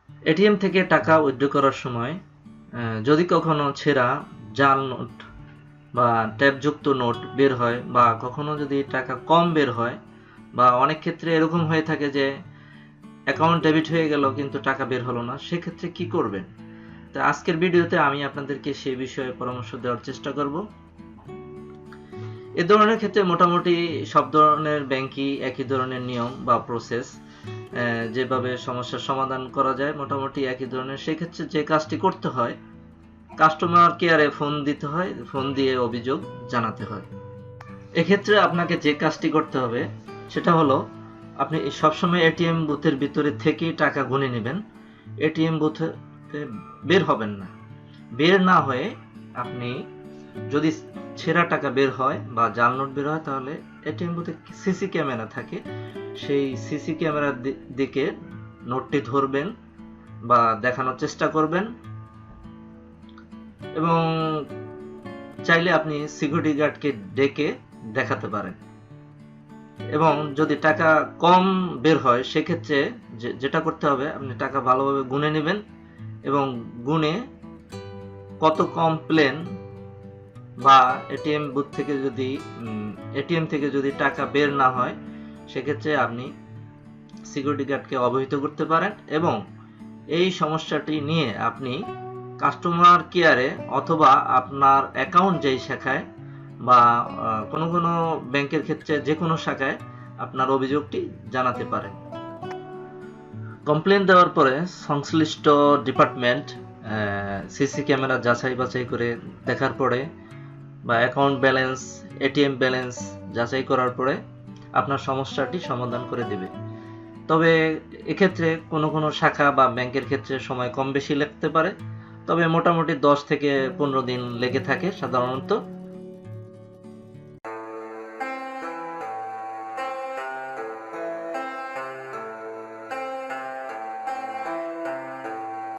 ATM থেকে টাকা withdraw করার সময় যদি কখনো ছেঁড়া জাল নোট বা ট্যাবযুক্ত নোট বের হয়, বা কখনো যদি টাকা কম বের হয়, বা অনেক ক্ষেত্রে এরকম হয়ে থাকে যে অ্যাকাউন্ট ডেবিট হয়ে গেল কিন্তু টাকা বের হলো না, সেক্ষেত্রে কি করবেন? তো আজকের ভিডিওতে আমি আপনাদেরকে সেই বিষয়ে পরামর্শ দেওয়ার চেষ্টা করব। এ ধরনের ক্ষেত্রে মোটামুটি সব ধরনের ব্যাংকই একই ধরনের নিয়ম বা প্রসেস, যেভাবে সমস্যার সমাধান করা যায় মোটামুটি একই ধরনের। সেক্ষেত্রে যে কাজটি করতে হয়, কাস্টমার কেয়ারে ফোন দিতে হয়, ফোন দিয়ে অভিযোগ জানাতে হয়। এক্ষেত্রে আপনাকে যে কাজটি করতে হবে সেটা হলো, আপনি সবসময় এটিএম বুথের ভিতরে থেকেই টাকা গুনে নেবেন। এটিএম বুথে বের হবেন না। বের না হয়ে আপনি যদি ছেঁড়া টাকা বের হয় বা জাল নোট বের হয়, তাহলে এটিএম বুথে সিসি ক্যামেরা থাকে, সেই সিসি ক্যামেরার দিকে নোটটি ধরবেন বা দেখানোর চেষ্টা করবেন, এবং চাইলে আপনি সিকিউরিটি গার্ডকে ডেকে দেখাতে পারেন। এবং যদি টাকা কম বের হয়, সেক্ষেত্রে যেটা করতে হবে, আপনি টাকা ভালোভাবে গুনে নেবেন এবং গুনে কত কমপ্লেন বা এটিএম বুথ থেকে যদি এটিএম থেকে যদি টাকা বের না হয়, সেক্ষেত্রে আপনি সিকিউরিটি গার্ডকে অবহিত করতে পারেন এবং এই সমস্যাটি নিয়ে আপনি কাস্টমার কেয়ারে অথবা আপনার অ্যাকাউন্ট যেই শাখায় বা কোনো কোনো ব্যাংকের ক্ষেত্রে যে কোনো শাখায় আপনার অভিযোগটি জানাতে পারেন। কমপ্লেন দেওয়ার পরে সংশ্লিষ্ট ডিপার্টমেন্ট সিসি ক্যামেরা যাচাই বাছাই করে দেখার পরে বা অ্যাকাউন্ট ব্যালেন্স, এটিএম ব্যালেন্স যাচাই করার পরে আপনার সমস্যাটি সমাধান করে দেবে। তবে এক্ষেত্রে কোনো কোনো শাখা বা ব্যাংকের ক্ষেত্রে সময় কম বেশি লাগতে পারে, তবে মোটামুটি 10 থেকে 15 দিন লেগে থাকে সাধারণত।